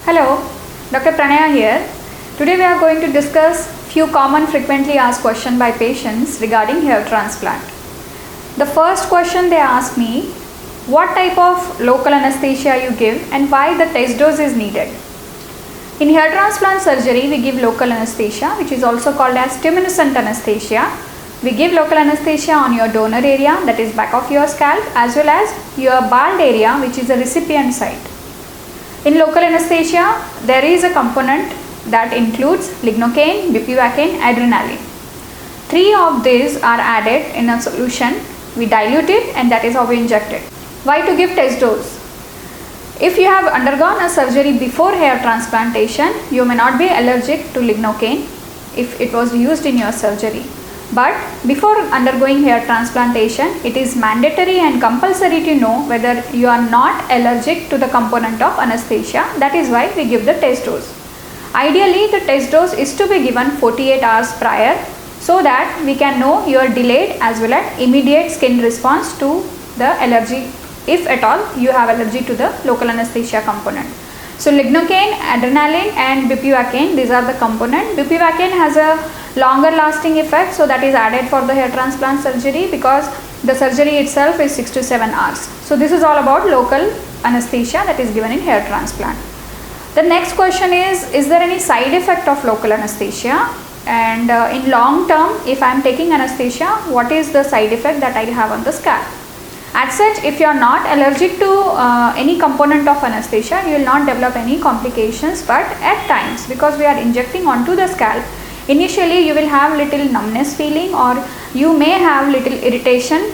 Hello, Dr. Pranaya here. Today we are going to discuss few common frequently asked questions by patients regarding hair transplant. The first question they ask me, what type of local anesthesia you give and why the test dose is needed. In hair transplant surgery, we give local anesthesia, which is also called as tumescent anesthesia. We give local anesthesia on your donor area, that is back of your scalp, as well as your bald area, which is the recipient site. In local anesthesia, there is a component that includes lignocaine, bupivacaine, adrenaline. Three of these are added in a solution. We dilute it and that is how we inject it. Why to give test dose? If you have undergone a surgery before hair transplantation, you may not be allergic to lignocaine if it was used in your surgery. But before undergoing hair transplantation, it is mandatory and compulsory to know whether you are not allergic to the component of anesthesia. That is why we give the test dose. Ideally, the test dose is to be given 48 hours prior so that we can know your delayed as well as immediate skin response to the allergy, if at all you have allergy to the local anesthesia component. So lignocaine, adrenaline and bupivacaine, these are the component. Bupivacaine has a longer lasting effect, so that is added for the hair transplant surgery because the surgery itself is 6 to 7 hours. So this is all about local anesthesia that is given in hair transplant. The next question is there any side effect of local anesthesia? And in long term, if I am taking anesthesia, what is the side effect that I have on the scalp? As such, if you are not allergic to any component of anesthesia, you will not develop any complications, but at times, because we are injecting onto the scalp, initially you will have little numbness feeling or you may have little irritation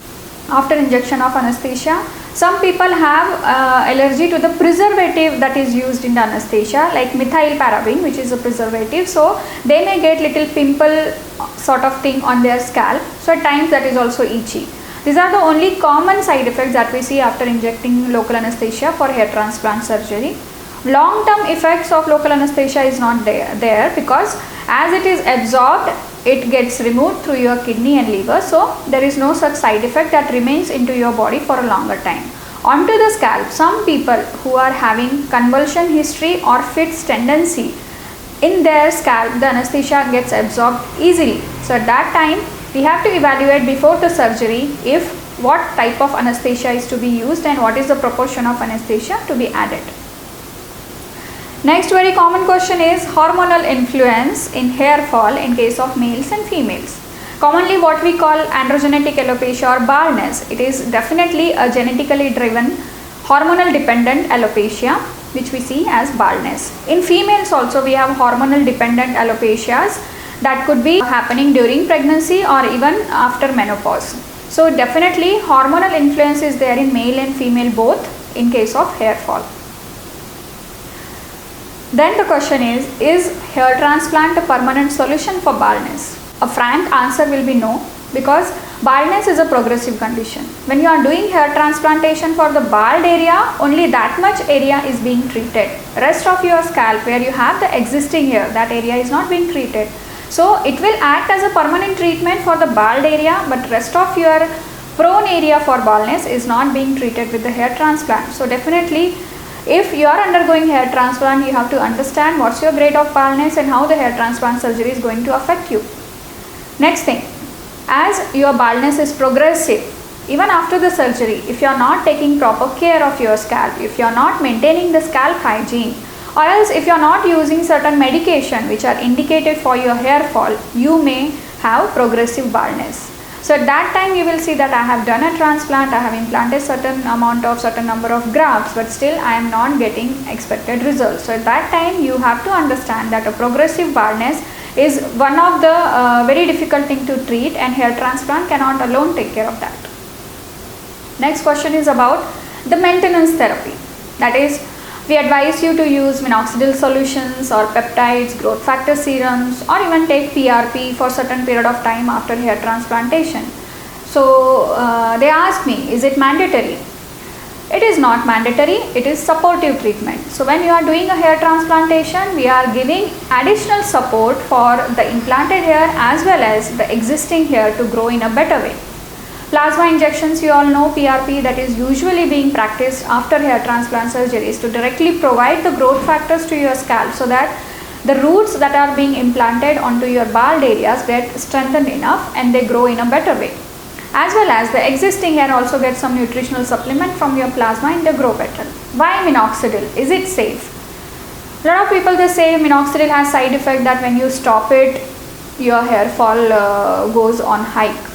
after injection of anesthesia. Some people have allergy to the preservative that is used in the anesthesia, like methylparaben, which is a preservative, so they may get little pimple sort of thing on their scalp, so at times that is also itchy. These are the only common side effects that we see after injecting local anesthesia for hair transplant surgery. Long term effects of local anesthesia is not there because as it is absorbed, it gets removed through your kidney and liver, so there is no such side effect that remains into your body for a longer time. Onto the scalp, some people who are having convulsion history or fits tendency, in their scalp the anesthesia gets absorbed easily. So at that time, we have to evaluate before the surgery if what type of anesthesia is to be used and what is the proportion of anesthesia to be added. Next very common question is hormonal influence in hair fall in case of males and females. Commonly what we call androgenetic alopecia or baldness. It is definitely a genetically driven hormonal dependent alopecia which we see as baldness. In females also we have hormonal dependent alopecias that could be happening during pregnancy or even after menopause. So definitely hormonal influence is there in male and female both in case of hair fall. Then the question is hair transplant a permanent solution for baldness? A frank answer will be no, because baldness is a progressive condition. When you are doing hair transplantation for the bald area, only that much area is being treated. Rest of your scalp where you have the existing hair, that area is not being treated. So it will act as a permanent treatment for the bald area, but rest of your prone area for baldness is not being treated with the hair transplant. So definitely if you are undergoing hair transplant, you have to understand what's your grade of baldness and how the hair transplant surgery is going to affect you. Next thing, as your baldness is progressive, even after the surgery, if you are not taking proper care of your scalp, if you are not maintaining the scalp hygiene, or else if you are not using certain medication which are indicated for your hair fall, you may have progressive baldness. So at that time you will see that I have done a transplant, I have implanted certain number of grafts, but still I am not getting expected results. So at that time you have to understand that a progressive baldness is one of the very difficult thing to treat, and hair transplant cannot alone take care of that. Next question is about the maintenance therapy. That is, we advise you to use minoxidil solutions or peptides, growth factor serums, or even take PRP for certain period of time after hair transplantation. So they ask me, is it mandatory? It is not mandatory, it is supportive treatment. So when you are doing a hair transplantation, we are giving additional support for the implanted hair as well as the existing hair to grow in a better way. Plasma injections, you all know, PRP, that is usually being practiced after hair transplant surgeries to directly provide the growth factors to your scalp so that the roots that are being implanted onto your bald areas get strengthened enough and they grow in a better way. As well as the existing hair also gets some nutritional supplement from your plasma and they grow better. Why minoxidil? Is it safe? A lot of people, they say minoxidil has side effect that when you stop it, your hair fall goes on hike.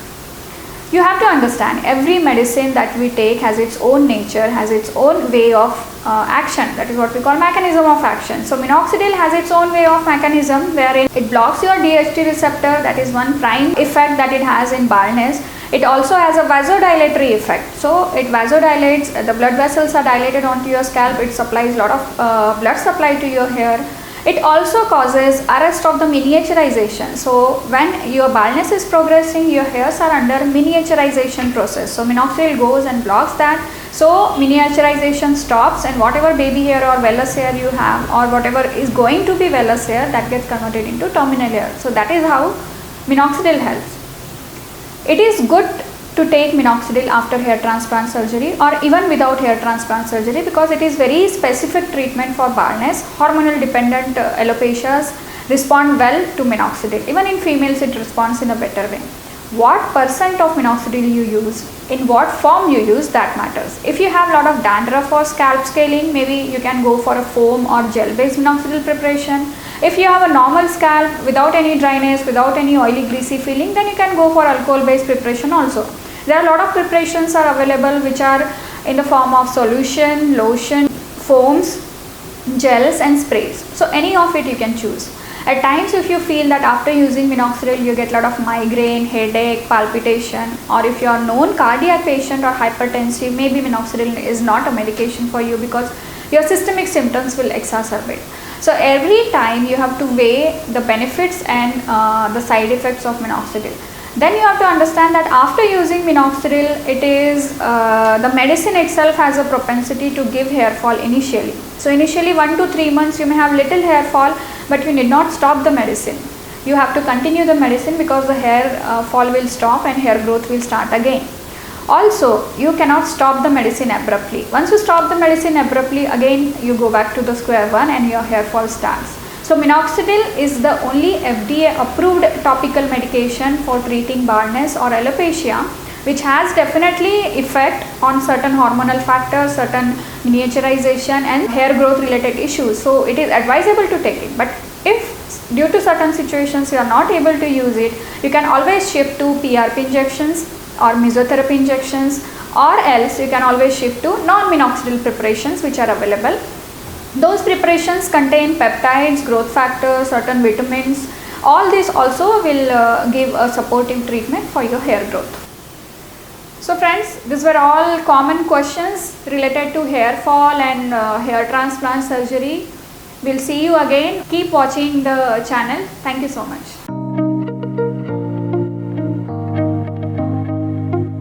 You have to understand, every medicine that we take has its own nature, has its own way of action. That is what we call mechanism of action. So minoxidil has its own way of mechanism wherein it blocks your DHT receptor. That is one prime effect that it has in baldness. It also has a vasodilatory effect. So it vasodilates, the blood vessels are dilated onto your scalp. It supplies a lot of blood supply to your hair. It also causes arrest of the miniaturization. So when your baldness is progressing, your hairs are under miniaturization process. So minoxidil goes and blocks that. So miniaturization stops and whatever baby hair or vellus hair you have or whatever is going to be vellus hair, that gets converted into terminal hair. So that is how minoxidil helps. It is good to take minoxidil after hair transplant surgery or even without hair transplant surgery because it is very specific treatment for baldness. Hormonal dependent alopecias respond well to minoxidil. Even in females it responds in a better way. What percent of minoxidil you use, in what form you use, that matters. If you have a lot of dandruff or scalp scaling, maybe you can go for a foam or gel based minoxidil preparation. If you have a normal scalp without any dryness, without any oily greasy feeling, then you can go for alcohol based preparation also. There are a lot of preparations are available which are in the form of solution, lotion, foams, gels and sprays. So any of it you can choose. At times if you feel that after using minoxidil you get a lot of migraine, headache, palpitation, or if you are known cardiac patient or hypertensive, maybe minoxidil is not a medication for you because your systemic symptoms will exacerbate. So every time you have to weigh the benefits and the side effects of minoxidil. Then you have to understand that after using minoxidil, it is the medicine itself has a propensity to give hair fall initially. So initially 1 to 3 months you may have little hair fall, but you need not stop the medicine. You have to continue the medicine because the hair fall will stop and hair growth will start again. Also, you cannot stop the medicine abruptly. Once you stop the medicine abruptly, again you go back to the square one and your hair fall starts. So minoxidil is the only FDA approved topical medication for treating baldness or alopecia, which has definitely effect on certain hormonal factors, certain miniaturization and hair growth related issues. So it is advisable to take it. But if due to certain situations you are not able to use it, you can always shift to PRP injections or mesotherapy injections, or else you can always shift to non-minoxidil preparations which are available. Those preparations contain peptides, growth factors, certain vitamins. All this also will give a supportive treatment for your hair growth. So friends, these were all common questions related to hair fall and hair transplant surgery. We'll see you again. Keep watching the channel. Thank you so much.